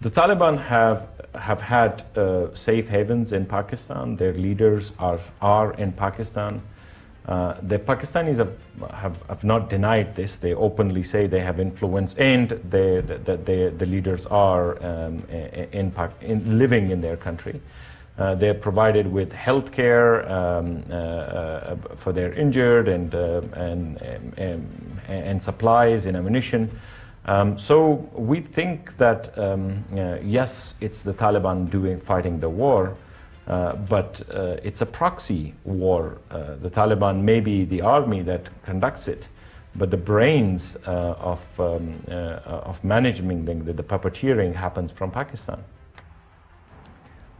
The Taliban have had safe havens in Pakistan. Their leaders are in Pakistan. The Pakistanis have not denied this. They openly say they have influence, and the leaders are living in their country. They are provided with health care for their injured, and supplies and ammunition. So we think that yes, it's the Taliban fighting the war. But it's a proxy war. The Taliban may be the army that conducts it, but the brains of managing the puppeteering happens from Pakistan.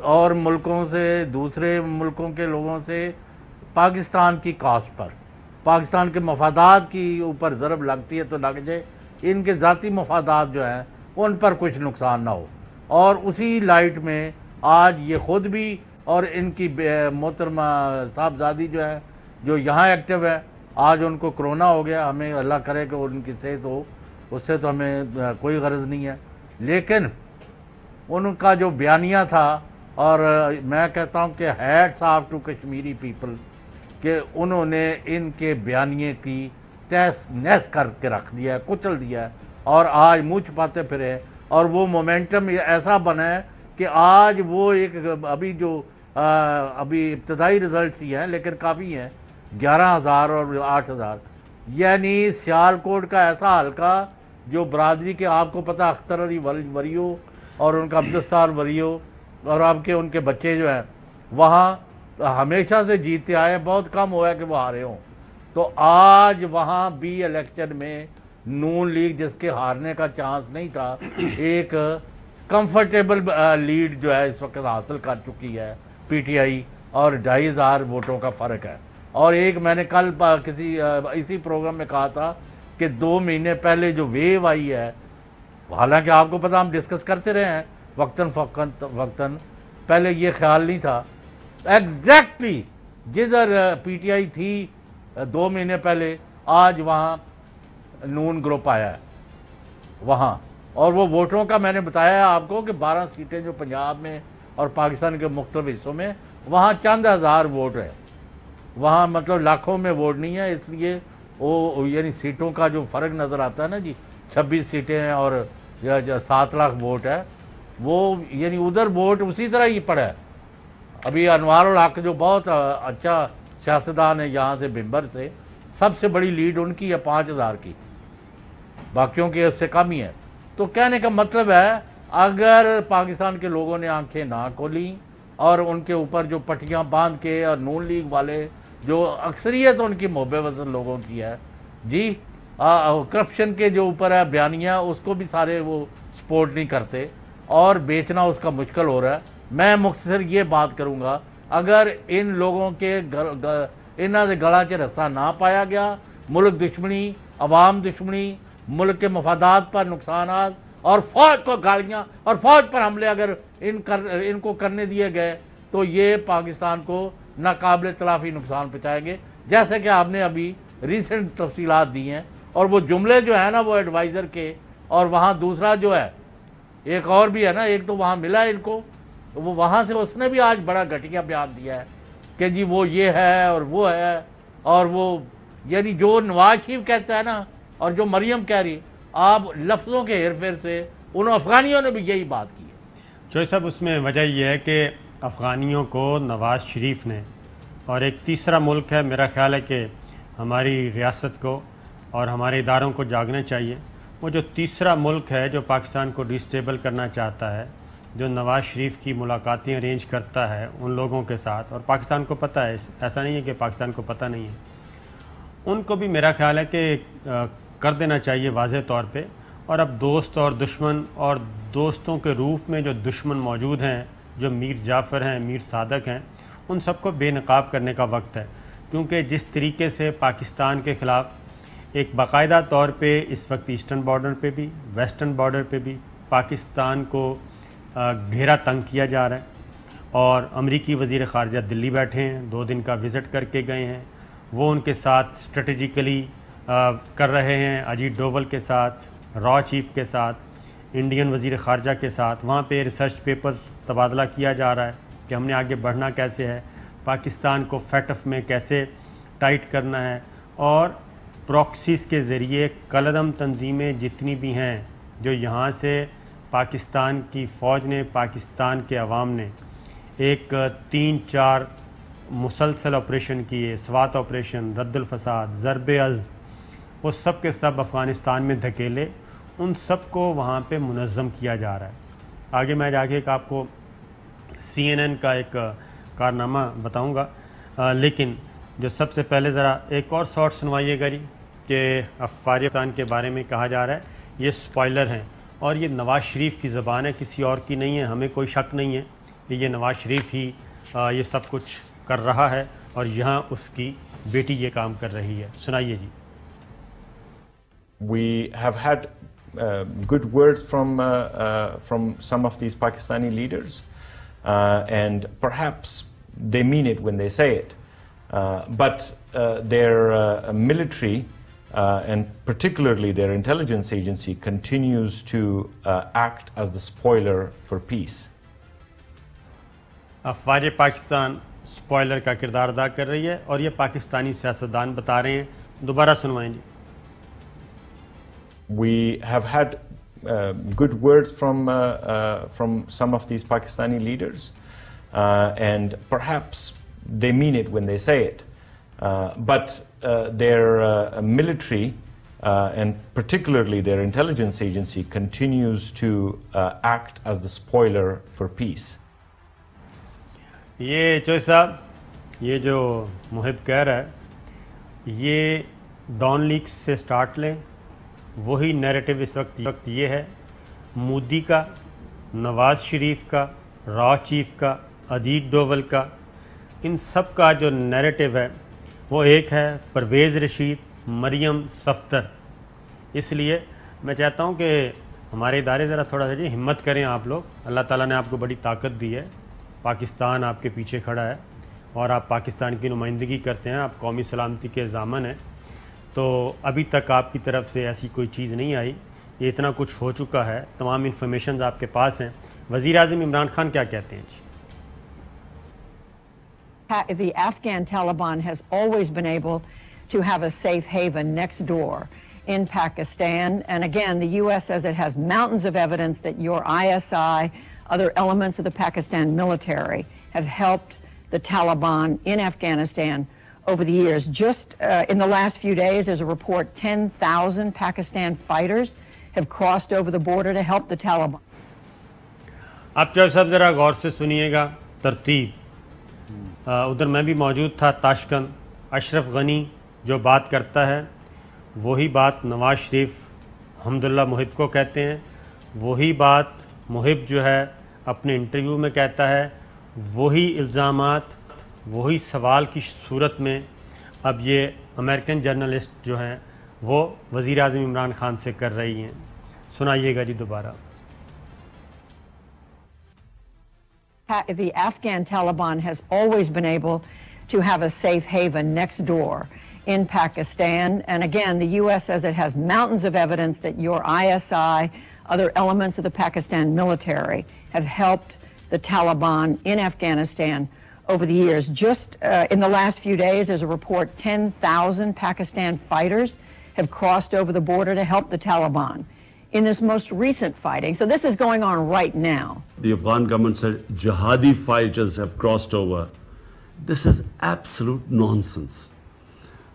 اور ملکوں سے، دوسرے ملکوں کے لوگوں سے پاکستان کی cost per, Pakistan کے مفادات کی اوپر ضرب لگتی ہے تو لگ جائے، ان کے ذاتی مفادات جو ہیں ان پر کچھ نقصان نہ ہو۔ اور اسی لائٹ میں آج یہ خود بھی اور ان کی محترمہ صاحبزادی جو ہے، جو یہاں ایکٹیو ہے، آج ان کو کرونا ہو گیا، ہمیں اللہ کرے کہ ان کی صحت ہو، اس سے تو ہمیں کوئی غرض نہیں ہے، لیکن ان کا جو بیانیہ تھا، اور میں کہتا ہوں کہ hats of two Kashmiri people, کہ انہوں نے ان کے بیانیے کی تہس نہس کر کے رکھ دیا ہے، کچل دیا ہے، اور آج منہ چھپاتے پھرے، اور وہ مومنٹم ایسا بنا ہے کہ آج وہ ایک ابھی ابتدائی رزلٹس ہی ہیں لیکن کافی ہیں، 11,000 اور 8,000، یعنی سیالکوٹ کا ایسا حلقہ جو برادری کے، آپ کو پتہ اختر علی وریو اور ان کا عبدالستار وریو اور آپ کے ان کے بچے جو ہیں وہاں ہمیشہ سے جیتے آئے، بہت کم ہوا ہے کہ وہ ہارے ہوں، تو آج وہاں بھی الیکشن میں نون لیگ، جس کے ہارنے کا چانس نہیں تھا، ایک کمفرٹیبل لیڈ جو ہے اس وقت حاصل کر چکی ہے پی ٹی آئی، اور 2,500 ووٹوں کا فرق ہے۔ اور ایک میں نے کل اسی پروگرام میں کہا تھا کہ 2 مہینے پہلے جو ویو آئی ہے، حالانکہ آپ کو پتہ ہم ڈسکس کرتے رہے ہیں وقتاً، پہلے یہ خیال نہیں تھا، ایگزیکٹلی جدھر پی ٹی آئی تھی 2 مہینے پہلے، آج وہاں نون گروپ آیا ہے وہاں، اور وہ ووٹوں کا میں نے بتایا آپ کو کہ 12 سیٹیں جو پنجاب میں اور پاکستان کے مختلف حصوں میں، وہاں چند ہزار ووٹ ہے، وہاں مطلب لاکھوں میں ووٹ نہیں ہے، اس لیے وہ یعنی سیٹوں کا جو فرق نظر آتا ہے نا جی، 26 سیٹیں ہیں اور 7 لاکھ ووٹ ہے، وہ یعنی ادھر ووٹ اسی طرح ہی پڑا ہے۔ ابھی انوار الحق جو بہت اچھا سیاستدان ہے یہاں سے بمبر سے، سب سے بڑی لیڈ ان کی ہے 5,000 کی، باقیوں کی اس سے کم ہی ہے۔ تو کہنے کا مطلب ہے اگر پاکستان کے لوگوں نے آنکھیں نہ کھولیں اور ان کے اوپر جو پٹیاں باندھ کے، اور نون لیگ والے جو اکثریت ان کی محب وطن لوگوں کی ہے جی، کرپشن کے جو اوپر ہے بیانیہ، اس کو بھی سارے وہ سپورٹ نہیں کرتے، اور بیچنا اس کا مشکل ہو رہا ہے۔ میں مختصر یہ بات کروں گا، اگر ان لوگوں کے انہاں سے گلا چ رسا نہ پایا گیا، ملک دشمنی، عوام دشمنی، ملک کے مفادات پر نقصانات، اور فوج کو گالیاں اور فوج پر حملے اگر ان کو کرنے دیے گئے، تو یہ پاکستان کو ناقابل تلافی نقصان پہنچائیں گے، جیسے کہ آپ نے ابھی ریسنٹ تفصیلات دی ہیں۔ اور وہ جملے جو ہیں نا وہ ایڈوائزر کے، اور وہاں دوسرا جو ہے ایک اور بھی ہے نا، ایک تو وہاں ملا ان کو، وہ وہاں سے اس نے بھی آج بڑا گھٹیا بیان دیا ہے کہ جی وہ یہ ہے اور وہ ہے، اور وہ یعنی جو نواز شریف کہتا ہے نا اور جو مریم کہہ رہی، آپ لفظوں کے ہیر پھیر سے، انہوں افغانیوں نے بھی یہی بات کی ہے۔ چوہے صاحب، اس میں وجہ یہ ہے کہ افغانیوں کو نواز شریف نے، اور ایک تیسرا ملک ہے، میرا خیال ہے کہ ہماری ریاست کو اور ہمارے اداروں کو جاگنا چاہیے، وہ جو تیسرا ملک ہے جو پاکستان کو ڈیسٹیبل کرنا چاہتا ہے، جو نواز شریف کی ملاقاتیں ارینج کرتا ہے ان لوگوں کے ساتھ، اور پاکستان کو پتہ ہے، ایسا نہیں ہے کہ پاکستان کو پتہ نہیں ہے، ان کو بھی میرا خیال ہے کہ کر دینا چاہیے واضح طور پہ، اور اب دوست اور دشمن، اور دوستوں کے روپ میں جو دشمن موجود ہیں، جو میر جعفر ہیں، میر صادق ہیں، ان سب کو بے نقاب کرنے کا وقت ہے، کیونکہ جس طریقے سے پاکستان کے خلاف ایک باقاعدہ طور پہ اس وقت ایسٹرن بارڈر پہ بھی، ویسٹرن بارڈر پہ بھی پاکستان کو گھیرا تنگ کیا جا رہا ہے، اور امریکی وزیر خارجہ دلی بیٹھے ہیں، 2 دن کا وزٹ کر کے گئے ہیں، وہ ان کے ساتھ اسٹریٹجیکلی کر رہے ہیں، اجیت ڈوول کے ساتھ، را چیف کے ساتھ، انڈین وزیر خارجہ کے ساتھ، وہاں پہ ریسرچ پیپرز تبادلہ کیا جا رہا ہے کہ ہم نے آگے بڑھنا کیسے ہے، پاکستان کو فیٹف میں کیسے ٹائٹ کرنا ہے، اور پروکسیز کے ذریعے کالعدم تنظیمیں جتنی بھی ہیں جو یہاں سے پاکستان کی فوج نے، پاکستان کے عوام نے ایک 3-4 مسلسل آپریشن کیے، سوات آپریشن، رد الفساد، ضرب عزم، وہ سب کے سب افغانستان میں دھکیلے، ان سب کو وہاں پہ منظم کیا جا رہا ہے۔ آگے میں جا کے ایک آپ کو CNN کا ایک کارنامہ بتاؤں گا، لیکن جو سب سے پہلے ذرا ایک اور شارٹ سنوائیے گا جی، کہ افغانستان کے بارے میں کہا جا رہا ہے یہ سپوائلر ہیں، اور یہ نواز شریف کی زبان ہے، کسی اور کی نہیں ہے، ہمیں کوئی شک نہیں ہے کہ یہ نواز شریف ہی یہ سب کچھ کر رہا ہے اور یہاں اس کی بیٹی یہ کام کر رہی ہے. سنائیے جی. We have had good words from some of these Pakistani leaders, and perhaps they mean it when they say it. But their military and particularly their intelligence agency continues to act as the spoiler for peace. افواج پاکستان سپوائلر کا کردار ادا کر رہی ہے اور یہ پاکستانی سیاستدان بتا رہے ہیں. دوبارہ سنوائیں جی. We have had good words from some of these Pakistani leaders, and perhaps they mean it when they say it. But their military and particularly their intelligence agency continues to act as the spoiler for peace. یہ چوہے صاحب یہ جو محب کہہ رہا ہے یہ ڈان لیکس سے سٹارٹ لیں. وہی نیریٹو اس وقت یہ ہے مودی کا, نواز شریف کا, را چیف کا, اجیت ڈوول کا, ان سب کا جو نیریٹو ہے وہ ایک ہے پرویز رشید, مریم صفدر. اس لیے میں چاہتا ہوں کہ ہمارے ادارے ذرا تھوڑا سا جی ہمت کریں آپ لوگ. اللہ تعالیٰ نے آپ کو بڑی طاقت دی ہے, پاکستان آپ کے پیچھے کھڑا ہے اور آپ پاکستان کی نمائندگی کرتے ہیں, آپ قومی سلامتی کے ضامن ہیں. تو ابھی تک آپ کی طرف سے ایسی کوئی چیز نہیں آئی, یہ اتنا کچھ ہو چکا ہے, تمام انفارمیشنز آپ کے پاس ہیں. وزیر اعظم عمران خان کیا کہتے ہیں جی؟ The Afghan Taliban has always been able to have a safe haven next door in Pakistan. And again, the U.S. says it has mountains of evidence that your ISI, other elements of the Pakistan military, have helped the Taliban in Afghanistan over the years. Just in the last few days, there's a report 10,000 Pakistan fighters have crossed over the border to help the Taliban. آپ جو سب ذرا غور سے سنیے گا ترتیب. ادھر میں بھی موجود تھا تاشکند. اشرف غنی جو بات کرتا ہے وہی بات نواز شریف حمداللہ محب کو کہتے ہیں, وہی بات محب جو ہے اپنے انٹرویو میں کہتا ہے, وہی الزامات وہی سوال کی صورت میں اب یہ امریکن جرنلسٹ جو ہیں وہ وزیر اعظم عمران خان سے کر رہی ہیں. سنائیے گا جی دوبارہ. The Afghan Taliban has always been able to have a safe haven next door in Pakistan. And again, the U.S. says it has mountains of evidence that your ISI, other elements of the Pakistan military, have helped the Taliban in Afghanistan over the years. Just in the last few days, there's a report 10,000 Pakistan fighters have crossed over the border to help the Taliban in this most recent fighting. So this is going on right now. The Afghan government said jihadi fighters have crossed over. This is absolute nonsense.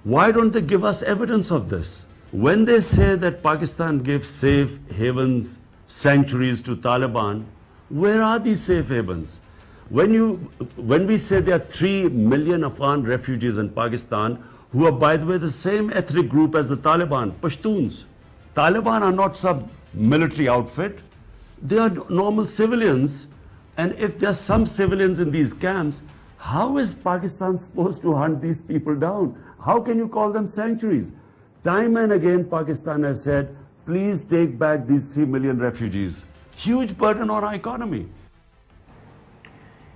Why don't they give us evidence of this? When they say that Pakistan gives safe havens, sanctuaries to Taliban, where are these safe havens? When we say there are 3 million Afghan refugees in Pakistan, who are, by the way, the same ethnic group as the Taliban, Pashtuns. Taliban are not some military outfit. They are normal civilians. And if there are some civilians in these camps, how is Pakistan supposed to hunt these people down? How can you call them sanctuaries? Time and again, Pakistan has said, please take back these 3 million refugees. Huge burden on our economy.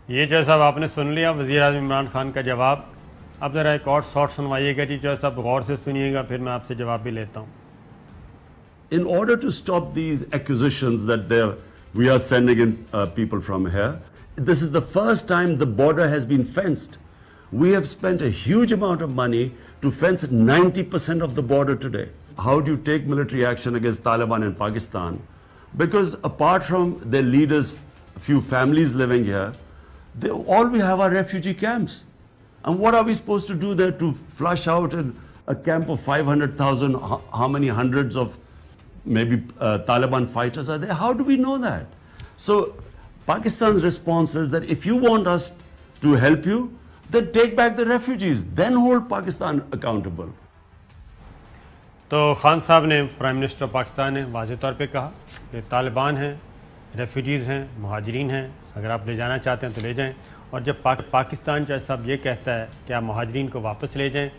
یہ جو صاحب آپ نے سن لیا وزیر اعظم عمران خان کا جواب. اب ذرا ایک اور شارٹ سنوائیے گا جی, جو صاحب غور سے سنیے گا, پھر میں آپ سے جواب بھی لیتا ہوں. In order to stop these accusations that we are sending in people from here, this is the first time the border has been fenced. We have spent a huge amount of money to fence 90% of the border today. How do you take military action against Taliban in Pakistan? Because apart from their leaders, few families living here, all we have are refugee camps. And what are we supposed to do there to flush out a camp of 500,000, how many hundreds of maybe Taliban fighters are there? How do we know that? So Pakistan's response is that if you want us to help you, then take back the refugees, then hold Pakistan accountable. تو خان صاحب نے prime minister Pakistan نے واضح طور پہ کہا کہ طالبان ہیں ریفیوجیز ہیں، مہاجرین ہیں، اگر آپ لے جانا چاہتے ہیں تو لے جائیں. اور جب پاکستان جج صاحب یہ کہتا ہے کہ آپ مہاجرین کو واپس لے جائیں،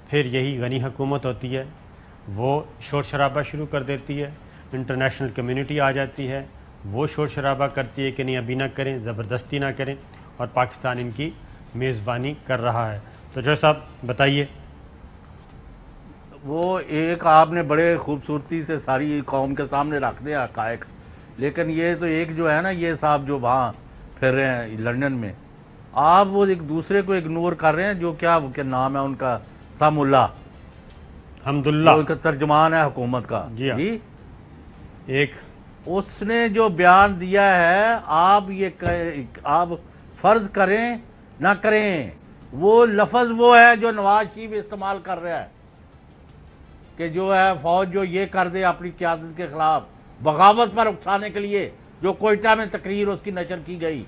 پھر یہی غنی حکومت ہوتی ہے، وہ شور شرابہ شروع کر دیتی ہے، انٹرنیشنل کمیونٹی آ جاتی ہے، وہ شور شرابہ کرتی ہے کہ نہیں ابھی نہ کریں، زبردستی نہ کریں، اور پاکستان ان کی میزبانی کر رہا ہے. تو جو صاحب بتائیے. وہ ایک آپ نے بڑے خوبصورتی سے ساری قوم کے سامنے رکھ دیا حقائق، لیکن یہ تو ایک جو ہے نا یہ صاحب جو وہاں پھر رہے ہیں لنڈن میں، آپ وہ ایک دوسرے کو اگنور کر رہے ہیں. جو کیا نام ہے ان کا، سام اللہ حمداللہ، ان کا ترجمان ہے حکومت کا. جی ہاں. ایک اس نے جو بیان دیا ہے، آپ فرض کریں نہ کریں، وہ لفظ وہ ہے جو نواز شریف استعمال کر رہا ہے کہ جو ہے فوج جو یہ کر دے اپنی قیادت کے خلاف بغاوت پر اکسانے کے لیے، جو کوئٹہ میں تقریر اس کی نشر کی گئی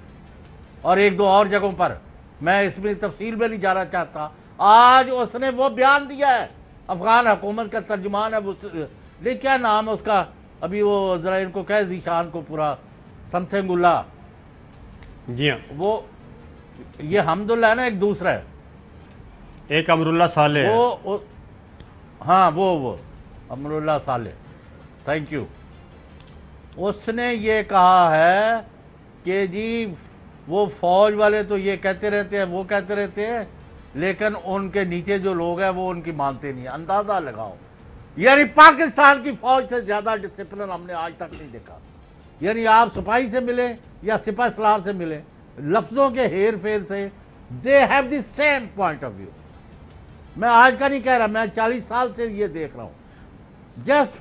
اور ایک دو اور جگہوں پر، میں اس میں تفصیل میں نہیں جانا چاہتا. آج اس نے وہ بیان دیا ہے، افغان حکومت کا ترجمان ہے، کیا نام ہے اس کا، ابھی وہ ذرا ان کو کہہ ذیشان کو پورا سمتھنگ اللہ. جی ہاں. وہ یہ حمداللہ ہے نا، ایک دوسرا ہے، ایک امراللہ صالح ہے. وہ ہاں وہ امراللہ صالح، تھینک یو. اس نے یہ کہا ہے کہ جی وہ فوج والے تو یہ کہتے رہتے ہیں، وہ کہتے رہتے ہیں، لیکن ان کے نیچے جو لوگ ہیں وہ ان کی مانتے نہیں. اندازہ لگاؤ، یعنی پاکستان کی فوج سے زیادہ ڈسپلن ہم نے آج تک نہیں دیکھا. یعنی آپ سپاہی سے ملیں یا سپاہ سالار سے ملیں، لفظوں کے ہیر پھیر سے they have the same point of view. میں آج کا نہیں کہہ رہا، میں 40 سال سے یہ دیکھ رہا ہوں. جسٹ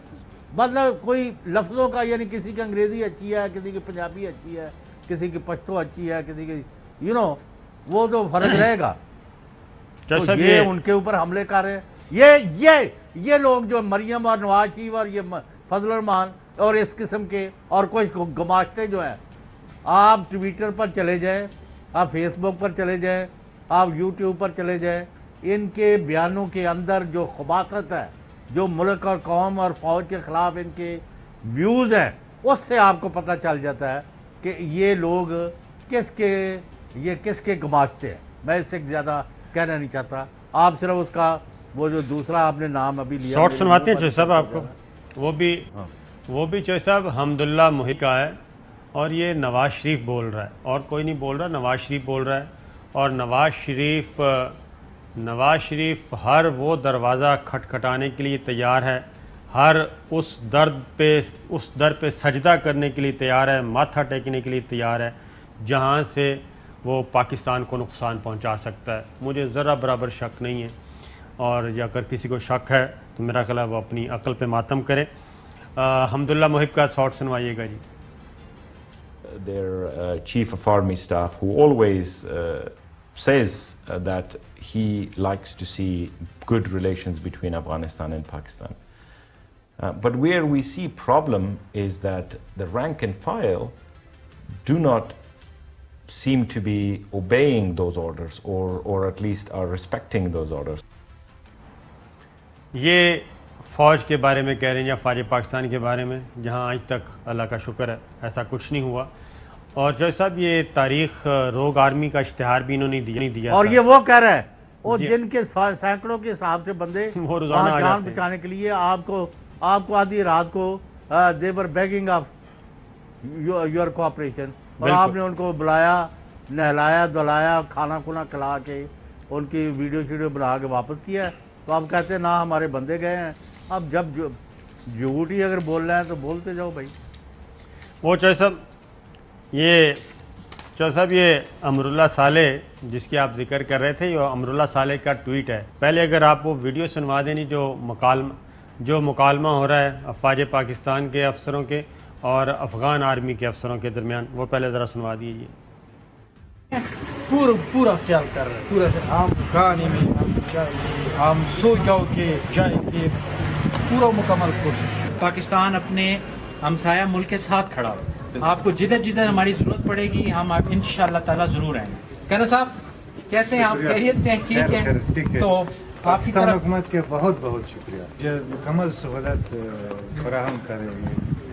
مطلب کوئی لفظوں کا، یعنی کسی کی انگریزی اچھی ہے، کسی کی پنجابی اچھی ہے، کسی کی پشتو اچھی ہے، کسی کی وہ تو فرق رہے گا. تو یہ ان کے اوپر حملے کر رہے ہیں. یہ لوگ جو مریم اور نواز شریف اور یہ فضل الرحمان اور اس قسم کے اور کچھ گماشتے جو ہیں، آپ ٹویٹر پر چلے جائیں، آپ فیس بک پر چلے جائیں، آپ یوٹیوب پر چلے جائیں، ان کے بیانوں کے اندر جو خباثت ہے، جو ملک اور قوم اور فوج کے خلاف ان کے ویوز ہیں، اس سے آپ کو پتہ چل جاتا ہے کہ یہ لوگ کس کے گماشتے ہیں. میں اس سے زیادہ کہنا نہیں چاہتا. آپ صرف اس کا وہ جو دوسرا آپ نے نام ابھی لیا، شارٹ سنواتے ہیں چوہے صاحب آپ کو. وہ بھی چوہے صاحب حمداللہ محب کا ہے، اور یہ نواز شریف بول رہا ہے، اور کوئی نہیں بول رہا، نواز شریف بول رہا ہے. اور نواز شریف ہر وہ دروازہ کھٹکھٹانے کے لیے تیار ہے، ہر اس در پہ سجدہ کرنے کے لیے تیار ہے، ماتھا ٹیکنے کے لیے تیار ہے جہاں سے وہ پاکستان کو نقصان پہنچا سکتا ہے. مجھے ذرا برابر شک نہیں ہے، اور اگر کسی کو شک ہے تو میرا خیال ہے وہ اپنی عقل پہ ماتم کرے. حمداللہ محب کا شارٹ سنوائیے گا جی. Their chief of army staff, who always says that he likes to see good relations between Afghanistan and Pakistan. But where we see problem is that the rank and file do not seem to be obeying those orders, or at least are respecting those orders. یہ فوج کے بارے میں کہہ رہے ہیں یا فوج پاکستان کے بارے میں، جہاں آج تک اللہ کا شکر ہے ایسا کچھ نہیں ہوا. اور جو صاحب یہ تاریخ روگ آرمی کا اشتہار بھی انہوں نے نہیں دیا، اور یہ وہ کہہ رہا ہے، وہ جن کے سینکڑوں کے حساب سے بندے وہ روزانہ جان بچانے کے لیے آپ کو آدھی رات کو they were begging of your cooperation، اور آپ نے ان کو بلایا، نہلایا دھلایا، کھانا کھونا کھلا کے ان کی ویڈیو بنا کے واپس کیا. تو آپ کہتے ہیں نا ہمارے بندے گئے ہیں. اب جب جھوٹ ہی اگر بول رہے ہیں تو بولتے جاؤ بھائی. وہ چوہے صاحب یہ امراللہ صالح جس کی آپ ذکر کر رہے تھے، یہ امراللہ صالح کا ٹویٹ ہے. پہلے اگر آپ وہ ویڈیو سنوا دیں جو مکالمہ ہو رہا ہے افواج پاکستان کے افسروں کے اور افغان آرمی کے افسروں کے درمیان، وہ پہلے ذرا سنوا دیجیے. پورا خیال کر رہے ہیں، پورا ہم کھانے میں ہم سو جاؤ کے جائے کے پورا مکمل کوشش. پاکستان اپنے ہمسایہ ملک کے ساتھ کھڑا ہو. آپ کو جدھر ہماری ضرورت پڑے گی ہم انشاءاللہ تعالیٰ ضرور آئیں گے. کہنا صاحب کیسے ہیں آپ؟ خیریت سے ہیں؟ ٹھیک ہیں. تو پاکستان حکومت کے بہت بہت شکریہ جو مکمل سہولت فراہم کرے گی.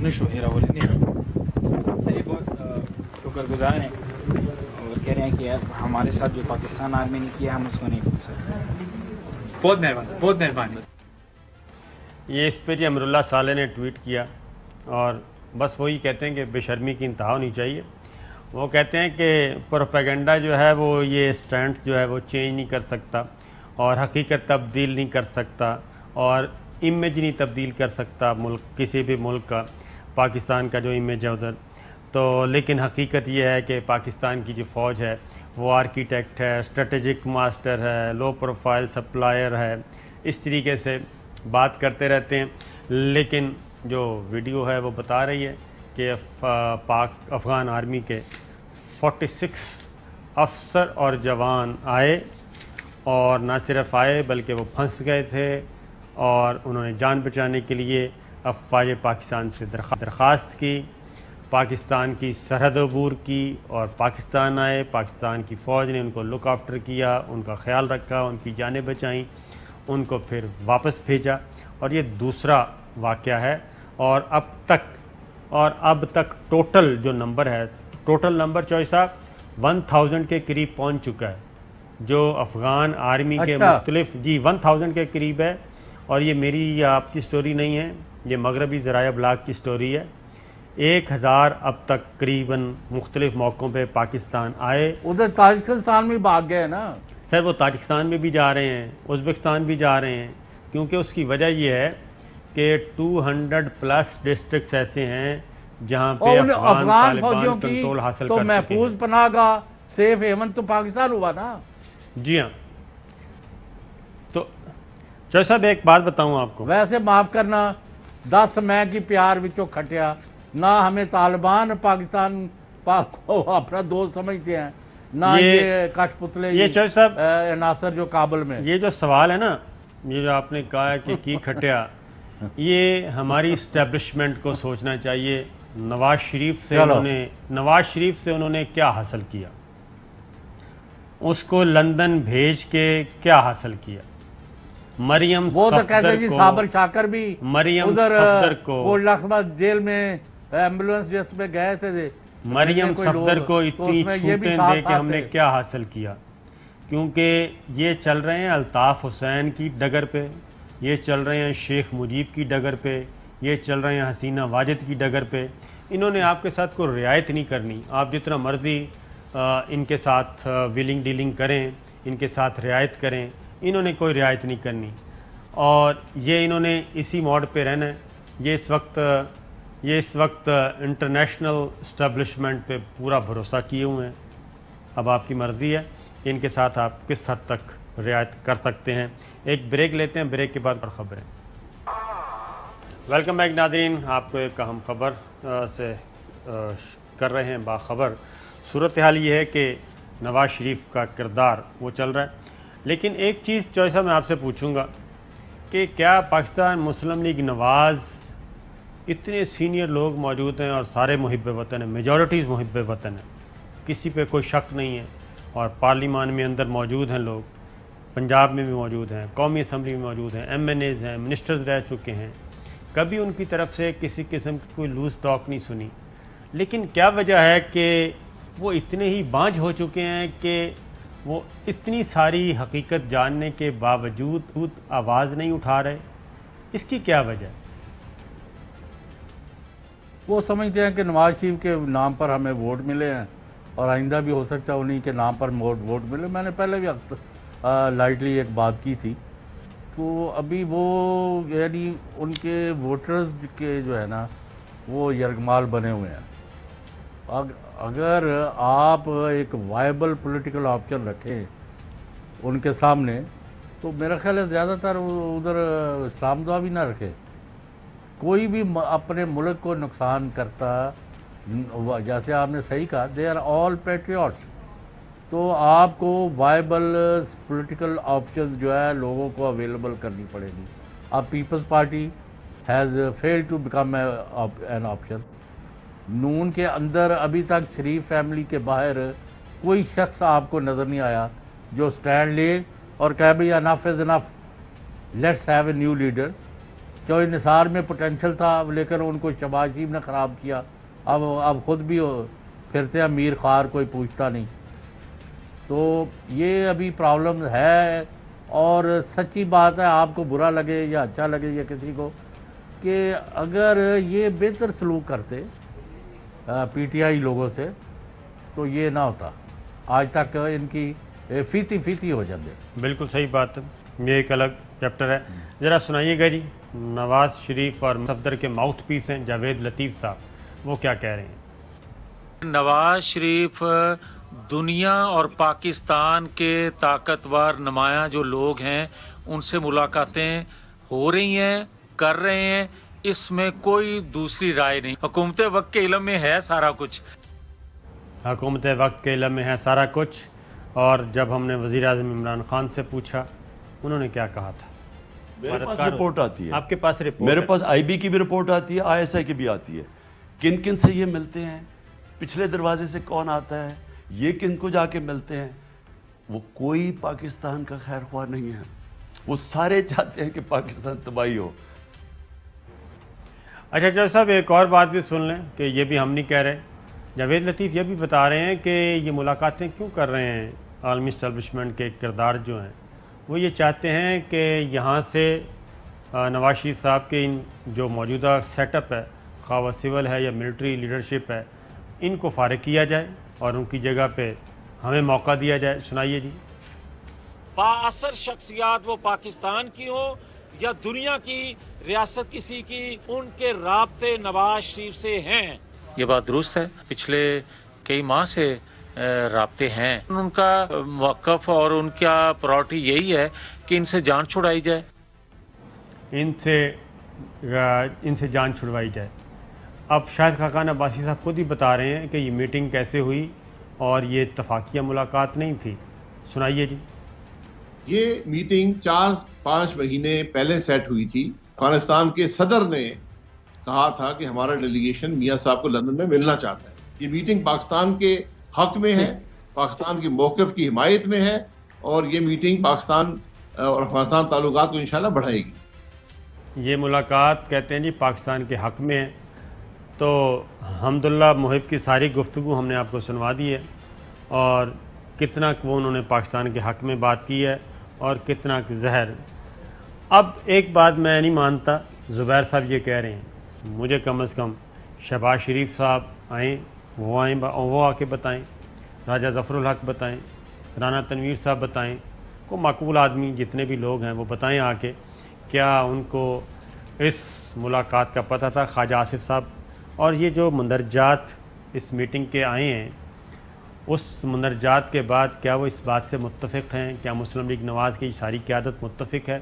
نشو هیرول نه سر بہت شکر گزار ہیں اور کہہ رہے ہیں کہ ہمارے ساتھ جو پاکستان آرمی نے کیا ہم اس کو نہیں بھول سکتے. بہت مہربانی، بہت مہربانی. یہ اس پہ جی امراللہ صالح نے ٹویٹ کیا اور بس وہی کہتے ہیں کہ بے شرمی کی انتہا ہونی چاہیے. وہ کہتے ہیں کہ پروپیگنڈا جو ہے وہ یہ اسٹینڈ جو ہے وہ چینج نہیں کر سکتا اور حقیقت تبدیل نہیں کر سکتا اور امیج نہیں تبدیل کر سکتا ملک، کسی بھی ملک کا، پاکستان کا جو امیج ہے ادھر. تو لیکن حقیقت یہ ہے کہ پاکستان کی جو فوج ہے وہ آرکیٹیکٹ ہے، اسٹریٹجک ماسٹر ہے، لو پروفائل سپلائر ہے، اس طریقے سے بات کرتے رہتے ہیں. لیکن جو ویڈیو ہے وہ بتا رہی ہے کہ افغان آرمی کے 46 افسر اور جوان آئے اور نہ صرف آئے بلکہ وہ پھنس گئے تھے اور انہوں نے جان بچانے کے لیے افواج پاکستان سے درخواست کی، پاکستان کی سرحد عبور کی اور پاکستان آئے. پاکستان کی فوج نے ان کو لک آفٹر کیا، ان کا خیال رکھا، ان کی جانیں بچائیں، ان کو پھر واپس بھیجا. اور یہ دوسرا واقعہ ہے اور اب تک ٹوٹل جو نمبر ہے، ٹوٹل نمبر چوئی صاحب 1000 کے قریب پہنچ چکا ہے جو افغان آرمی کے مختلف 1000 کے قریب ہے. اور یہ میری یا آپ کی سٹوری نہیں ہے، یہ مغربی ذرائع ابلاغ کی سٹوری ہے. 1000 اب تک قریباً مختلف موقعوں پہ پاکستان آئے. ادھر تاجکستان میں بھاگ گئے نا سر، وہ تاجکستان میں بھی جا رہے ہیں، ازبکستان بھی جا رہے ہیں، کیونکہ اس کی وجہ یہ ہے کہ 200+ ڈسٹرکٹس ایسے ہیں جہاں پہ افغان طالبان کنٹرول حاصل کر چکے ہیں. تو محفوظ پناہ گاہ سیف ہیون تو پاکستان ہوا نا. جی ہاں. تو چوہے صاحب ایک بات بتاؤں آپ کو، ویسے معاف کرنا 10 میں کی پیار وچوں کھٹیا نہ ہمیں طالبان پاکستان کو اپنا دوست سمجھتے ہیں نہ یہ کش پتلے یہ چوہے صاحب عناصر جو کابل میں. یہ جو سوال ہے نا، یہ جو آپ نے کہا ہے کہ کی کھٹیا، یہ ہماری اسٹیبلشمنٹ کو سوچنا چاہیے. نواز شریف سے انہوں نے کیا حاصل کیا، اس کو لندن بھیج کے کیا حاصل کیا. مریم وہ تو کہتے جی صابر شاکر بھی مریم صفدر کو وہ لکھنؤ جیل میں ایمبولینس جس پہ گئے تھے، مریم صفدر کو اتنی چھوٹیں دے کے ہم نے کیا حاصل کیا. کیونکہ یہ چل رہے ہیں الطاف حسین کی ڈگر پہ، یہ چل رہے ہیں شیخ مجیب کی ڈگر پہ، یہ چل رہے ہیں حسینہ واجد کی ڈگر پہ. انہوں نے آپ کے ساتھ کوئی رعایت نہیں کرنی. آپ جتنا مرضی ان کے ساتھ ویلنگ ڈیلنگ کریں، ان کے ساتھ رعایت کریں، انہوں نے کوئی رعایت نہیں کرنی. اور یہ انہوں نے اسی موڈ پہ رہنا ہے. یہ اس وقت انٹرنیشنل اسٹیبلشمنٹ پہ پورا بھروسہ کیے ہوئے ہیں. اب آپ کی مرضی ہے کہ ان کے ساتھ آپ کس حد تک رعایت کر سکتے ہیں. ایک بریک لیتے ہیں، بریک کے بعد اور خبریں. ویلکم بیک ناظرین، آپ کو ایک اہم خبر سے کر رہے ہیں باخبر. صورتحال یہ ہے کہ نواز شریف کا کردار وہ چل رہا ہے. لیکن ایک چیز چوہے صاحب میں آپ سے پوچھوں گا کہ کیا پاکستان مسلم لیگ نواز، اتنے سینئر لوگ موجود ہیں اور سارے محب وطن ہیں، میجورٹیز محب وطن ہیں، کسی پہ کوئی شک نہیں ہے، اور پارلیمان میں اندر موجود ہیں لوگ، پنجاب میں بھی موجود ہیں، قومی اسمبلی میں موجود ہیں، MNAs ہیں، منسٹرز رہ چکے ہیں، کبھی ان کی طرف سے کسی قسم کی کوئی لوز ٹاک نہیں سنی. لیکن کیا وجہ ہے کہ وہ اتنے ہی بانجھ ہو چکے ہیں کہ وہ اتنی ساری حقیقت جاننے کے باوجود آواز نہیں اٹھا رہے؟ اس کی کیا وجہ ہے؟ وہ سمجھتے ہیں کہ نواز شریف کے نام پر ہمیں ووٹ ملے ہیں اور آئندہ بھی ہو سکتا ہے انہی کے نام پر ووٹ ملے. میں نے پہلے بھی لائٹلی ایک بات کی تھی. تو ابھی وہ یعنی ان کے ووٹرز کے جو ہے نا وہ یرغمال بنے ہوئے ہیں. اگر آپ ایک وائبل پولیٹیکل آپشن رکھیں ان کے سامنے تو میرا خیال ہے زیادہ تر ادھر اسلام دعا بھی نہ رکھے. کوئی بھی اپنے ملک کو نقصان کرتا، جیسے آپ نے صحیح کہا دے آر آل پیٹریوٹس، تو آپ کو وائبل پولیٹیکل آپشن جو ہے لوگوں کو اویلیبل کرنی پڑے گی. اب Peoples Party has failed to become an option. Noon کے اندر ابھی تک شریف فیملی کے باہر کوئی شخص آپ کو نظر نہیں آیا جو سٹینڈ لے اور کہہ بھی enough is enough, let's have a new leader. جو نثار میں پوٹینشل تھا لیکن ان کو شہباز شریف نے خراب کیا. اب خود بھی پھرتے ہیں میر خوار, کوئی پوچھتا نہیں. تو یہ ابھی پرابلم ہے. اور سچی بات ہے, آپ کو برا لگے یا اچھا لگے یا کسی کو, کہ اگر یہ بہتر سلوک کرتے پی ٹی آئی لوگوں سے تو یہ نہ ہوتا. آج تک ان کی فیتی ہو جاتے. بالکل صحیح بات ہے, یہ ایک الگ چیپٹر ہے. ذرا سنائیے گا جی, نواز شریف اور صفدر کے ماؤتھ پیس ہیں جاوید لطیف صاحب, وہ کیا کہہ رہے ہیں؟ نواز شریف دنیا اور پاکستان کے طاقتور نمایاں جو لوگ ہیں ان سے ملاقاتیں ہو رہی ہیں, کر رہے ہیں, اس میں کوئی دوسری رائے نہیں. حکومت وقت کے علم میں ہے سارا کچھ. حکومت وقت کے علم میں ہے سارا کچھ. اور جب ہم نے وزیر اعظم عمران خان سے پوچھا, انہوں نے کیا کہا تھا؟ میرے پاس رپورٹ آتی ہے. آپ کے پاس رپورٹ؟ میرے پاس آئی بی کی بھی رپورٹ آتی ہے, آئی ایس آئی کی بھی آتی ہے. کن کن سے یہ ملتے ہیں, پچھلے دروازے سے کون آتا ہے, یہ کن کو جا کے ملتے ہیں. وہ کوئی پاکستان کا خیر خواہ نہیں ہے, وہ سارے چاہتے ہیں کہ پاکستان تباہی ہو. اچھا جج صاحب, ایک اور بات بھی سن لیں کہ یہ بھی ہم نہیں کہہ رہے. جاوید لطیف یہ بھی بتا رہے ہیں کہ یہ ملاقاتیں کیوں کر رہے ہیں عالمی اسٹیبلشمنٹ کے کردار جو ہیں, وہ یہ چاہتے ہیں کہ یہاں سے نواز شریف صاحب کے ان جو موجودہ سیٹ اپ ہے, خواہ وہ سول ہے یا ملٹری لیڈرشپ ہے, ان کو فارغ کیا جائے اور ان کی جگہ پہ ہمیں موقع دیا جائے. سنائیے جی. بااثر شخصیات وہ پاکستان کی ہو یا دنیا کی ریاست کسی کی, ان کے رابطے نواز شریف سے ہیں. یہ بات درست ہے, پچھلے کئی ماہ سے رابطے ہیں. ان کا موقف اور ان کا پرائورٹی یہی ہے کہ ان سے جان چھڑائی جائے. ان سے جان چھڑوائی جائے. اب شاہد خاقان عباسی صاحب خود ہی بتا رہے ہیں کہ یہ میٹنگ کیسے ہوئی اور یہ اتفاقیہ ملاقات نہیں تھی. سنائیے جی. یہ میٹنگ 4-5 مہینے پہلے سیٹ ہوئی تھی. افغانستان کے صدر نے کہا تھا کہ ہمارا ڈیلیگیشن میاں صاحب کو لندن میں ملنا چاہتا ہے. یہ میٹنگ پاکستان کے حق میں ہے, پاکستان کے موقف کی حمایت میں ہے, اور یہ میٹنگ پاکستان اور افغانستان تعلقات کو انشاءاللہ بڑھائے گی. یہ ملاقات کہتے ہیں جی پاکستان کے حق میں ہے. تو حمداللہ محب کی ساری گفتگو ہم نے آپ کو سنوا دی ہے, اور کتنا وہ انہوں نے پاکستان کے حق میں بات کی ہے اور کتنا زہر. اب ایک بات میں نہیں مانتا, زبیر صاحب یہ کہہ رہے ہیں, مجھے کم از کم شہباز شریف صاحب آئیں, وہ آ کے بتائیں, راجہ ظفر الحق بتائیں, رانا تنویر صاحب بتائیں, کو معقول آدمی جتنے بھی لوگ ہیں وہ بتائیں آ کے کیا ان کو اس ملاقات کا پتہ تھا. خواجہ آصف صاحب, اور یہ جو مندرجات اس میٹنگ کے آئے ہیں, اس مندرجات کے بعد کیا وہ اس بات سے متفق ہیں, کیا مسلم لیگ نواز کی ساری قیادت متفق ہے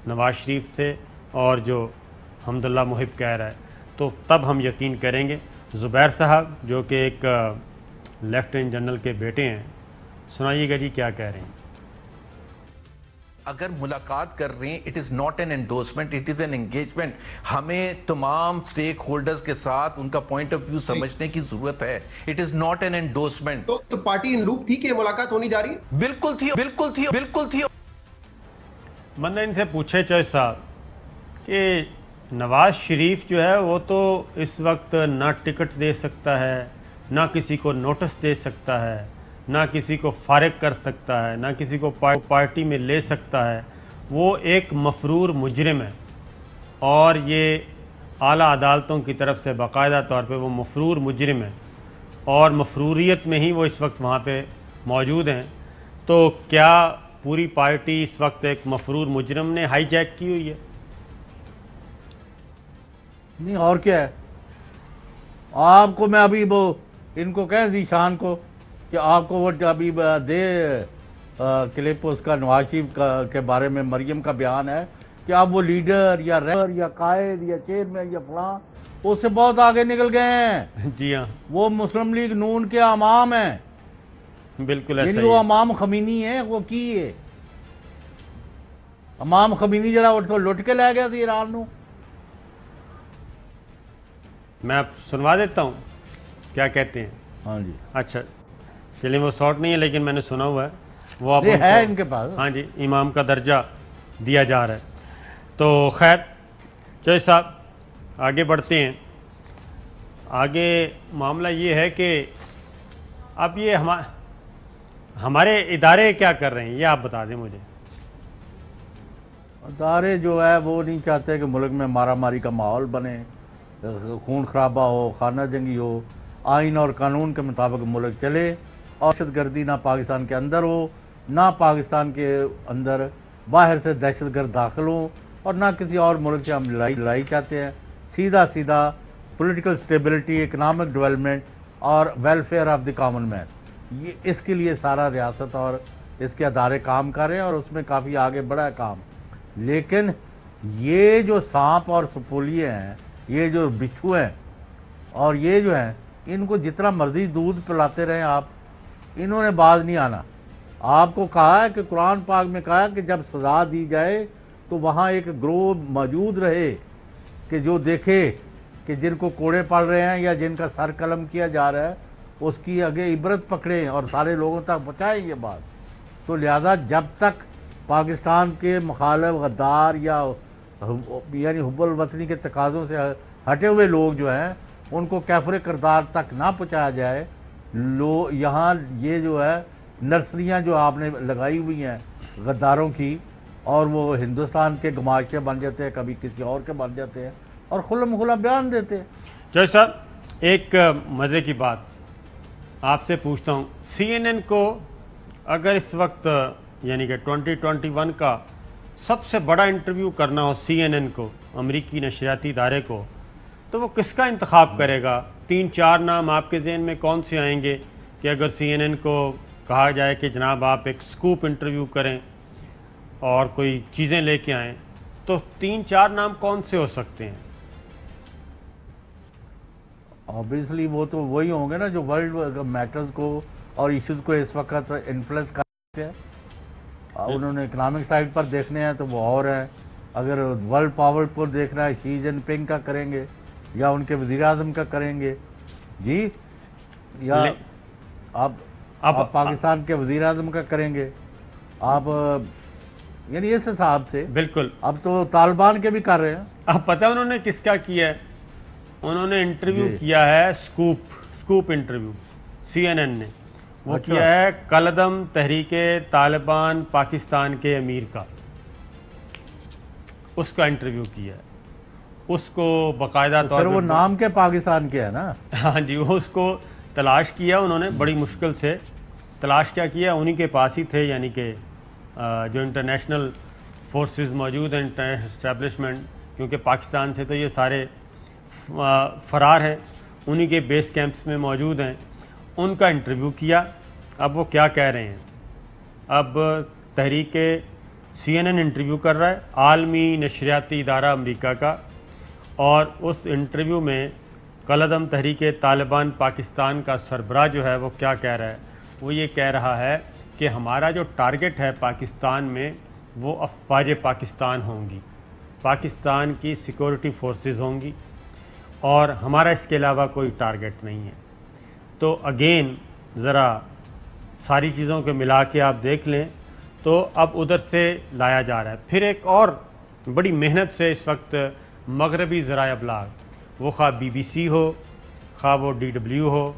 نواز شریف سے اور جو حمداللہ محب کہہ رہا ہے, تو تب ہم یقین کریں گے. زبیر صاحب جو کہ ایک لیفٹیننٹ جنرل کے بیٹے ہیں, سنائیے گا جی کیا کہہ رہے ہیں. اگر ملاقات کر رہے ہیں, it is not an endorsement, it is an engagement. ہمیں تمام سٹیک ہولڈرز کے ساتھ ان کا پوائنٹ آف ویو سمجھنے کی ضرورت ہے. It is not an endorsement. تو پارٹی ان لوپ تھی کہ ملاقات ہونی جا رہی؟ بالکل تھی, بالکل تھی, بالکل تھی. بندہ ان سے پوچھے چوہے صاحب کہ نواز شریف جو ہے وہ تو اس وقت نہ ٹکٹ دے سکتا ہے, نہ کسی کو نوٹس دے سکتا ہے, نہ کسی کو فارغ کر سکتا ہے, نہ کسی کو پارٹی میں لے سکتا ہے. وہ ایک مفرور مجرم ہے, اور یہ اعلیٰ عدالتوں کی طرف سے باقاعدہ طور پہ وہ مفرور مجرم ہے, اور مفروریت میں ہی وہ اس وقت وہاں پہ موجود ہیں. تو کیا پوری پارٹی اس وقت ایک مفرور مجرم نے ہائی جیک کی ہوئی ہے؟ نہیں اور کیا ہے. آپ کو میں ابھی وہ ان کو کہیں ذیشان کو کہ آپ کو وہ ابھی دے کلپ اس کا نواز شریف کے بارے میں مریم کا بیان ہے کہ آپ وہ لیڈر یا رہبر یا قائد یا چیئرمین یا فلاں, اس سے بہت آگے نکل گئے ہیں. جی ہاں, وہ مسلم لیگ نون کے امام ہیں. بالکل ایسا وہ امام خمینی ہے. وہ کی ہے امام خمینی جڑا وہ تو لٹ کے لے گیا تھی ایران نو. میں آپ سنوا دیتا ہوں کیا کہتے ہیں. ہاں جی. اچھا چلیں, وہ شارٹ نہیں ہے لیکن میں نے سنا ہوا ہے. وہ اب یہ ہے ان کے پاس. ہاں جی امام کا درجہ دیا جا رہا ہے. تو خیر چوہدری صاحب آگے بڑھتے ہیں. آگے معاملہ یہ ہے کہ اب یہ ہمارے ادارے کیا کر رہے ہیں یہ آپ بتا دیں مجھے. ادارے جو ہے وہ نہیں چاہتے کہ ملک میں مارا ماری کا ماحول بنے, خون خرابہ ہو, خانہ جنگی ہو. آئین اور قانون کے مطابق ملک چلے, اور دہشت گردی نہ پاکستان کے اندر ہو نہ پاکستان کے اندر باہر سے دہشت گرد داخل ہوں, اور نہ کسی اور ملک سے ہم لڑائی چاہتے ہیں. سیدھا پولیٹیکل سٹیبلٹی, اکنامک ڈیولپمنٹ اور welfare of the common man, یہ اس کے لیے سارا ریاست اور اس کے ادارے کام کر رہے ہیں, اور اس میں کافی آگے بڑھا ہے کام. لیکن یہ جو سانپ اور سپولیے ہیں, یہ جو بچھو ہیں, اور یہ جو ہیں ان کو جتنا مرضی دودھ پلاتے رہیں آپ, انہوں نے باز نہیں آنا. آپ کو کہا ہے کہ قرآن پاک میں کہا ہے کہ جب سزا دی جائے تو وہاں ایک گروہ موجود رہے کہ جو دیکھے کہ جن کو کوڑے پڑ رہے ہیں یا جن کا سر قلم کیا جا رہا ہے اس کی آگے عبرت پکڑیں اور سارے لوگوں تک پہنچائیں یہ بات. تو لہذا جب تک پاکستان کے مخالف غدار یا یعنی حب الوطنی کے تقاضوں سے ہٹے ہوئے لوگ جو ہیں ان کو کیفر کردار تک نہ پہنچایا جائے, یہاں یہ جو ہے نرسریاں جو آپ نے لگائی ہوئی ہیں غداروں کی, اور وہ ہندوستان کے گماشتے بن جاتے ہیں, کبھی کسی اور کے بن جاتے ہیں, اور کھلم کھلا بیان دیتے ہیں. جوہری صاحب ایک مزے کی بات آپ سے پوچھتا ہوں, سی این این کو اگر اس وقت یعنی کہ 2021 کا سب سے بڑا انٹرویو کرنا ہو سی این این کو, امریکی نشریاتی ادارے کو, تو وہ کس کا انتخاب کرے گا؟ 3-4 نام آپ کے ذہن میں کون سے آئیں گے کہ اگر سی این این کو کہا جائے کہ جناب آپ ایک سکوپ انٹرویو کریں اور کوئی چیزیں لے کے آئیں, تو 3-4 نام کون سے ہو سکتے ہیں؟ آبویسلی وہ تو وہی ہوں گے نا جو ورلڈ میٹرز کو اور ایشوز کو اس وقت انفلوئنس کرتے ہیں. انہوں نے اکنامک سائڈ پر دیکھنے ہیں تو وہ اور ہیں, اگر ورلڈ پاور کو دیکھنا ہے شی جن پنگ کا کریں گے یا ان کے وزیر اعظم کا کریں گے جی, یا آپ پاکستان کے وزیر اعظم کا کریں گے آپ, یعنی اس حساب سے. بالکل. اب تو طالبان کے بھی کر رہے ہیں. آپ پتہ انہوں نے کس کا کیا ہے؟ انہوں نے انٹرویو کیا ہے سکوپ انٹرویو, سی این این نے وہ کیا ہے کالعدم تحریک طالبان پاکستان کے امیر کا, اس کا انٹرویو کیا ہے. اس کو باقاعدہ طور پر وہ نام کے پاکستان کے ہے نا. ہاں جی, وہ اس کو تلاش کیا انہوں نے, بڑی مشکل سے تلاش کیا انہی کے پاس ہی تھے, یعنی کہ جو انٹرنیشنل فورسز موجود ہیں, انٹرنیشنل اسٹیبلشمنٹ, کیونکہ پاکستان سے تو یہ سارے فرار ہیں, انہی کے بیس کیمپس میں موجود ہیں, ان کا انٹرویو کیا. اب وہ کیا کہہ رہے ہیں؟ اب تحریک سی این این انٹرویو کر رہا ہے, عالمی نشریاتی ادارہ امریکہ کا, اور اس انٹرویو میں کالعدم تحریک طالبان پاکستان کا سربراہ جو ہے وہ کیا کہہ رہا ہے؟ وہ یہ کہہ رہا ہے کہ ہمارا جو ٹارگٹ ہے پاکستان میں وہ افواج پاکستان ہوں گی, پاکستان کی سیکورٹی فورسز ہوں گی, اور ہمارا اس کے علاوہ کوئی ٹارگٹ نہیں ہے. تو اگین ذرا ساری چیزوں کو ملا کے آپ دیکھ لیں تو اب ادھر سے لایا جا رہا ہے. پھر ایک اور بڑی محنت سے اس وقت مغربی ذرائع ابلاغ, وہ خواہ بی بی سی ہو, خواہ وہ ڈی ڈبلیو ہو,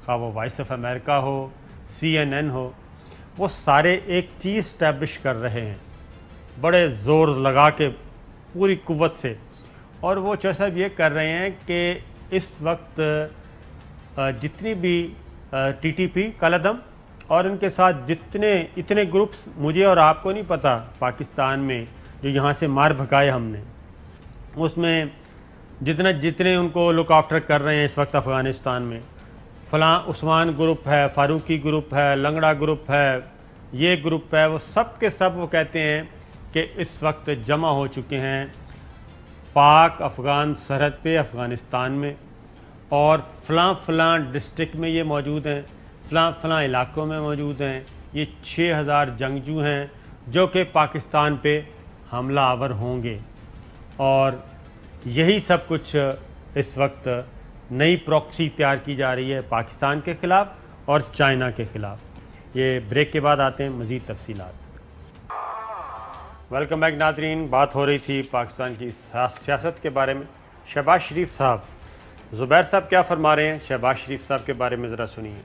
خواہ وہ وائس آف امریکہ ہو, سی این این ہو, وہ سارے ایک چیز اسٹیبلش کر رہے ہیں بڑے زور لگا کے پوری قوت سے, اور وہ چوہدری صاحب یہ کر رہے ہیں کہ اس وقت جتنی بھی ٹی ٹی پی کالعدم اور ان کے ساتھ اتنے گروپس, مجھے اور آپ کو نہیں پتہ پاکستان میں جو یہاں سے مار بھگائے ہم نے, اس میں جتنے ان کو لک آفٹر کر رہے ہیں اس وقت افغانستان میں, فلاں عثمان گروپ ہے, فاروقی گروپ ہے, لنگڑا گروپ ہے, یہ گروپ ہے, وہ سب کے سب وہ کہتے ہیں کہ اس وقت جمع ہو چکے ہیں پاک افغان سرحد پہ افغانستان میں, اور فلاں ڈسٹرکٹ میں یہ موجود ہیں, فلاں علاقوں میں موجود ہیں. یہ 6000 جنگجو ہیں جو کہ پاکستان پہ حملہ آور ہوں گے, اور یہی سب کچھ اس وقت نئی پروکسی تیار کی جا رہی ہے پاکستان کے خلاف اور چائنا کے خلاف. یہ بریک کے بعد آتے ہیں مزید تفصیلات۔ ویلکم بیک ناظرین، بات ہو رہی تھی پاکستان کی سیاست کے بارے میں۔ شہباز شریف صاحب، زبیر صاحب کیا فرما رہے ہیں شہباز شریف صاحب کے بارے میں ذرا سنیے۔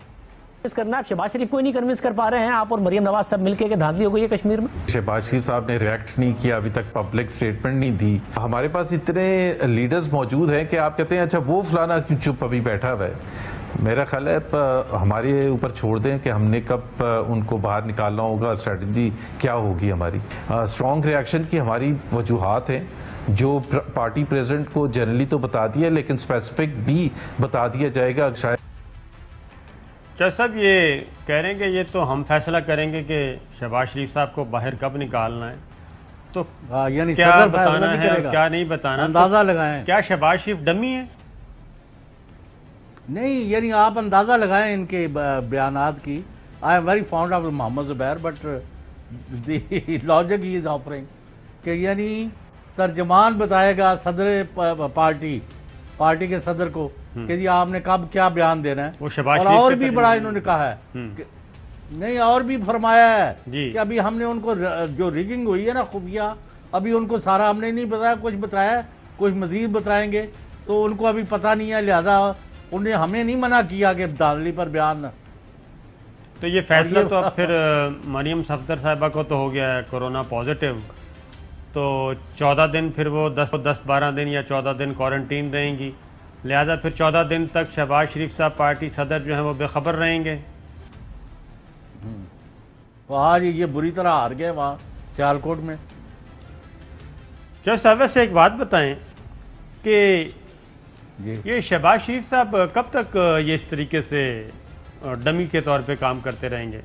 کرنا آپ شہباز شریف کو ہی نہیں کنوینس کر پا رہے ہیں آپ اور مریم نواز سب مل کے کہ دھاندلی ہو گئی ہے کشمیر میں؟ شہباز شریف صاحب نے ریئیکٹ نہیں کیا ابھی تک، پبلک سٹیٹمنٹ نہیں دی۔ ہمارے پاس اتنے لیڈرز موجود ہیں کہ آپ کہتے ہیں اچھا وہ فلانا کیوں چپ ابھی بیٹھا ہوا ہے؟ میرا خیال ہے ہمارے اوپر چھوڑ دیں کہ ہم نے کب ان کو باہر نکالنا ہوگا، اسٹریٹجی کیا ہوگی ہماری۔ اسٹرانگ ریئیکشن کی ہماری وجوہات ہیں جو پارٹی پریزیڈنٹ کو جنرلی تو بتا دیا لیکن اسپیسیفک بھی بتا دیا جائے گا۔ شاید صاحب یہ کہہ رہے ہیں کہ یہ تو ہم فیصلہ کریں گے کہ شہباز شریف صاحب کو باہر کب نکالنا ہے، تو یعنی کیا بتانا ہے اور کیا نہیں بتانا؟ اندازہ لگائیں کیا شہباز شریف ڈمی ہے؟ نہیں، یعنی آپ اندازہ لگائیں ان کے بیانات کی۔ I am very fond of Muhammad Zubair but the logic he is offering کہ یعنی ترجمان بتائے گا صدر پارٹی کے صدر کو کہ جی آپ نے کب کیا بیان دینا ہے، اور بھی بڑا انہوں نے کہا ہے نہیں، اور بھی فرمایا ہے کہ ابھی ہم نے ان کو جو ریگنگ ہوئی ہے نا خفیہ، ابھی ان کو سارا ہم نے نہیں بتایا، کچھ بتایا، کچھ مزید بتائیں گے، تو ان کو ابھی پتہ نہیں ہے، لہذا انہیں ہمیں نہیں منع کیا کہ دھاندلی پر بیان۔ تو یہ فیصلہ تو اب پھر مریم صفدر صاحبہ کو تو ہو گیا ہے کورونا پازیٹیو، تو 14 دن پھر وہ 10-12 دن یا 14 دن کوارنٹین رہیں گی، لہذا پھر 14 دن تک شہباز شریف صاحب پارٹی صدر جو ہیں وہ بے خبر رہیں گے۔ آج یہ بری طرح ہار گئے وہاں سیالکوٹ میں۔ صاحب ویسے ایک بات بتائیں کہ یہ شہباز شریف صاحب کب تک یہ اس طریقے سے ڈمی کے طور پہ کام کرتے رہیں گے؟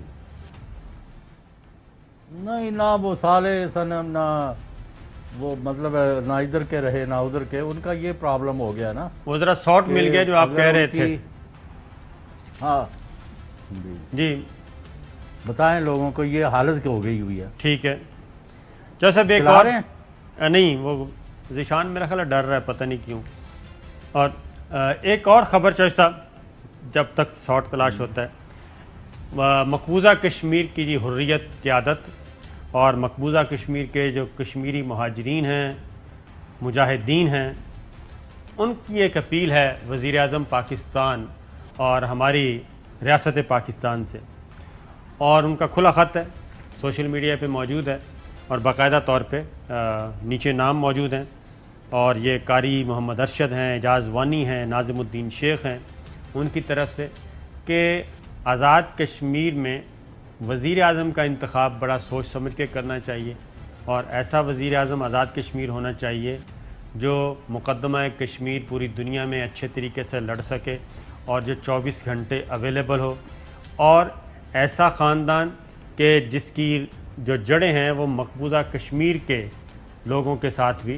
نہیں، نہ وہ سالے سنم، نہ وہ مطلب نہ ادھر کے رہے نہ ادھر کے، ان کا یہ پرابلم ہو گیا نا، وہ ذرا ساٹ مل گیا جو آپ کہہ رہے تھے۔ ہاں جی بتائیں لوگوں کو یہ حالت ہو گئی ہوئی ہے۔ ٹھیک ہے صاحب، ایک اور نہیں، وہ ذیشان میرا خیال ڈر رہا ہے پتہ نہیں کیوں۔ اور ایک اور خبر صاحب جب تک ساٹ تلاش ہوتا ہے، مقبوضہ کشمیر کی جی حریت قیادت اور مقبوضہ کشمیر کے جو کشمیری مہاجرین ہیں، مجاہدین ہیں، ان کی ایک اپیل ہے وزیر اعظم پاکستان اور ہماری ریاست پاکستان سے، اور ان کا کھلا خط ہے، سوشل میڈیا پہ موجود ہے اور باقاعدہ طور پہ نیچے نام موجود ہیں، اور یہ قاری محمد ارشد ہیں، اعجاز وانی ہیں، ناظم الدین شیخ ہیں، ان کی طرف سے کہ آزاد کشمیر میں وزیر اعظم کا انتخاب بڑا سوچ سمجھ کے کرنا چاہیے، اور ایسا وزیر اعظم آزاد کشمیر ہونا چاہیے جو مقدمہ کشمیر پوری دنیا میں اچھے طریقے سے لڑ سکے اور جو 24 گھنٹے اویلیبل ہو، اور ایسا خاندان کہ جس کی جو جڑیں ہیں وہ مقبوضہ کشمیر کے لوگوں کے ساتھ بھی،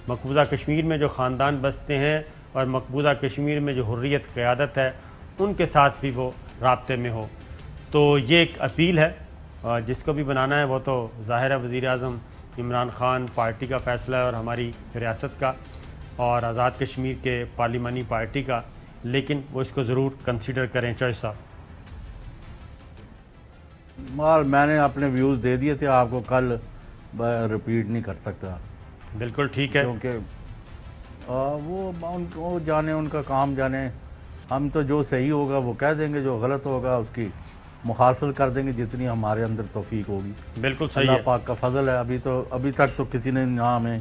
مقبوضہ کشمیر میں جو خاندان بستے ہیں اور مقبوضہ کشمیر میں جو حریت قیادت ہے ان کے ساتھ بھی وہ رابطے میں ہو۔ تو یہ ایک اپیل ہے، اور جس کو بھی بنانا ہے وہ تو ظاہر ہے وزیر اعظم عمران خان پارٹی کا فیصلہ ہے اور ہماری ریاست کا اور آزاد کشمیر کے پارلیمانی پارٹی کا، لیکن وہ اس کو ضرور کنسیڈر کریں۔ چوائس صاحب میں نے اپنے ویوز دے دیے تھے آپ کو، کل ریپیٹ نہیں کر سکتا۔ بالکل ٹھیک ہے، کیونکہ وہ جانے، ان کا کام جانے، ہم تو جو صحیح ہوگا وہ کہہ دیں گے، جو غلط ہوگا اس کی مخالفت کر دیں گے جتنی ہمارے اندر توفیق ہوگی۔ بالکل صحیح ہے، اللہ پاک کا فضل ہے۔ ابھی تک تو کسی نے نہ ہمیں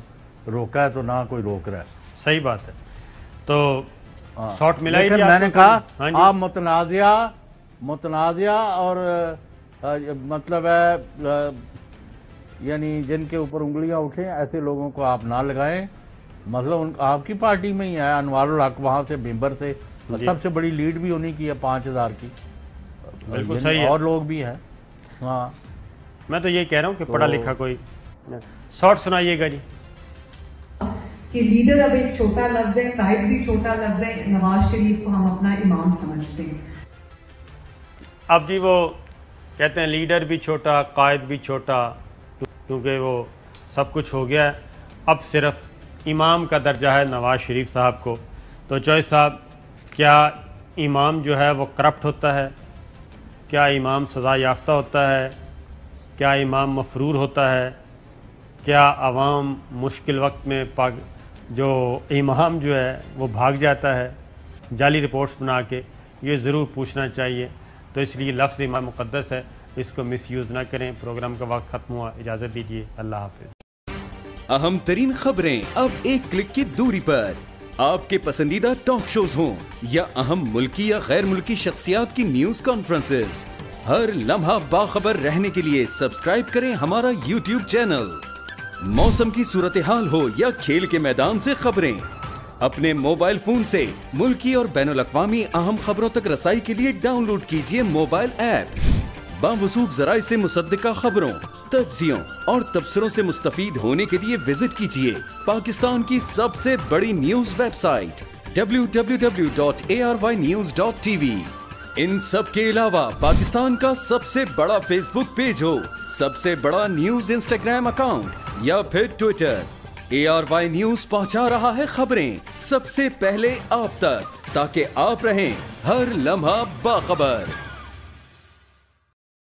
روکا ہے تو نہ کوئی روک رہا ہے۔ صحیح بات ہے۔ تو شارٹ ملا ہی میں نے کہا آپ متنازعہ اور مطلب ہے یعنی جن کے اوپر انگلیاں اٹھیں ایسے لوگوں کو آپ نہ لگائیں۔ مطلب آپ کی پارٹی میں ہی ہے، انوار الحق وہاں سے ممبر سے سب سے بڑی لیڈ بھی انہی کی ہے 5000 کی، بالکل صحیح ہے، اور لوگ بھی ہیں۔ ہاں میں تو یہ کہہ رہا ہوں کہ پڑھا لکھا کوئی شارٹ سنائیے گا جی۔ کہ لیڈر اب ایک چھوٹا لفظ ہے، قائد بھی چھوٹا لفظ ہے، نواز شریف کو ہم اپنا امام سمجھتے ہیں۔ اب جی وہ کہتے ہیں لیڈر بھی چھوٹا، قائد بھی چھوٹا، کیونکہ وہ سب کچھ ہو گیا ہے، اب صرف امام کا درجہ ہے نواز شریف صاحب کو۔ تو چوائس صاحب، کیا امام جو ہے وہ کرپٹ ہوتا ہے؟ کیا امام سزا یافتہ ہوتا ہے؟ کیا امام مفرور ہوتا ہے؟ کیا عوام مشکل وقت میں جو امام جو ہے وہ بھاگ جاتا ہے جعلی رپورٹس بنا کے؟ یہ ضرور پوچھنا چاہیے. تو اس لیے لفظ امام مقدس ہے، اس کو مس یوز نہ کریں. پروگرام کا وقت ختم ہوا، اجازت دیجیے. اللہ حافظ. اہم ترین خبریں اب ایک کلک کی دوری پر. آپ کے پسندیدہ ٹاک شوز ہوں یا اہم ملکی یا غیر ملکی شخصیات کی نیوز کانفرنسز، ہر لمحہ باخبر رہنے کے لیے سبسکرائب کریں ہمارا یوٹیوب چینل. موسم کی صورتحال ہو یا کھیل کے میدان سے خبریں، اپنے موبائل فون سے ملکی اور بین الاقوامی اہم خبروں تک رسائی کے لیے ڈاؤن لوڈ کیجیے موبائل ایپ. باوثوق ذرائع سے مصدقہ خبروں، تجزیوں اور تبصروں سے مستفید ہونے کے لیے وزٹ کیجیے پاکستان کی سب سے بڑی نیوز ویب سائٹ www.arYnews.tv. ان سب کے علاوہ پاکستان کا سب سے بڑا فیس بک پیج ہو، سب سے بڑا نیوز انسٹاگرام اکاؤنٹ یا پھر ٹویٹر، ARY نیوز پہنچا رہا ہے خبریں سب سے پہلے آپ تک، تاکہ آپ رہیں ہر لمحہ باخبر.